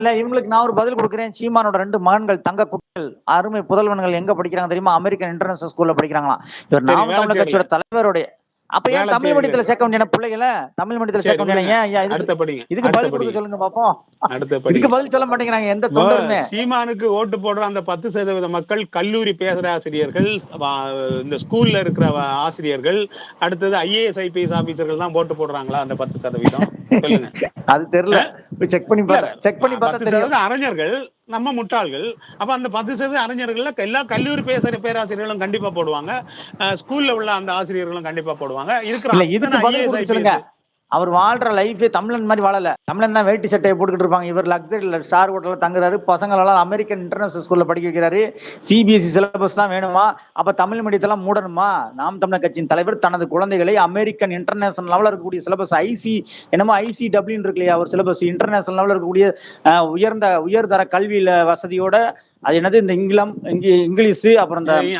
இல்ல இவங்களுக்கு நான் ஒரு பதில் குடுக்குறேன். சீமானோட 2 மகன்கள் தங்க குட்டிகள், அருமை புதல்வன்கள் எங்க படிக்கிறாங்க தெரியுமா? அமெரிக்கன் இன்டர்நேஷனல் ஸ்கூல்ல படிக்கிறாங்களாம். இவர் சரி, நாம் தமிழர் வேளச்சேரியில. கட்சியோட தலைவருடைய அப்ப ஏன் தமிழ் வேளச்சேரியில மீடியத்துல சேர்க்க வேண்டியதானே பிள்ளைகள? தமிழ் மீடியத்துல சரி சேர்க்க விடுங்க. வேண்டியதானே? ஏன் ஐயா இதுக்கு அடுத்த படிங்க. இதுக்கு அடுத்த பதில் குடுக்க படிங்க. சொல்லுங்க பாப்போம். அடுத்த இதுக்கு படிங்க. பதில் சொல்ல மாட்டேங்கிறாங்க எந்த இப்போ தொண்டருமே. சீமானுக்கு ஓட்டு போடுற அந்த 10% மக்கள் கல்லூரி பேராசிரியர்கள், இந்த ஸ்கூல்ல இருக்கிற ஆசிரியர்கள், அடுத்தது IAS, IPS ஆபீசர்கள் தான் ஓட்டு போடுறாங்களா அந்த 10%? சொல்லுங்க. அது தெரியல. போய் செக் பண்ணி இல்ல பார்த்தா செக் பண்ணி பார்த்தா தெரியும். 10% அறிஞர்கள், நம்ம முட்டாள்கள். அப்ப அந்த 10% அறிஞர்கள்ல எல்லா கல்லூரி பேராசிரியர்களும் கண்டிப்பா போடுவாங்க. ஸ்கூல்ல உள்ள அந்த ஆசிரியர்களும் கண்டிப்பா போடுவாங்க. இருக்கிற இல்ல இதுக்கு அத்தனை பதில் IAS, குடுக்க சொல்லுங்க. IPS. அவர் வாழ்ற லைஃபே தமிழன் மாரி வாழல. தமிழன் தான் வேட்டி சட்டைய போட்டுக்கிட்டு இருப்பாங்க. இவர் லக்ஸரில ஸ்டார் ஹோட்டல்ல தங்குறாரு. பசங்களெல்லாம் அமெரிக்கன் இன்டர்நேஷனல் ஸ்கூல்ல படிக்க வைக்கிறாரு. CBSE சிலபஸ் தான் வேணுமா? அப்ப தமிழ் மீடியத்தெல்லாம் மூடணுமா? நாம் தமிழர் கட்சியின் தலைவர் தனது குழந்தைகளை அமெரிக்கன் இன்டர்நேஷனல் லெவல்ல இருக்கக்கூடிய சிலபஸ் என்னமோ ICWன்னு இருக்கு இல்லையா? ஒரு சிலபஸ் இன்டர்நேஷனல் லெவல்ல இருக்கக்கூடிய உயர்தர கல்வியில வசதியோட அது என்னது இந்த இங்கிலீஷ் அப்புறம் இந்த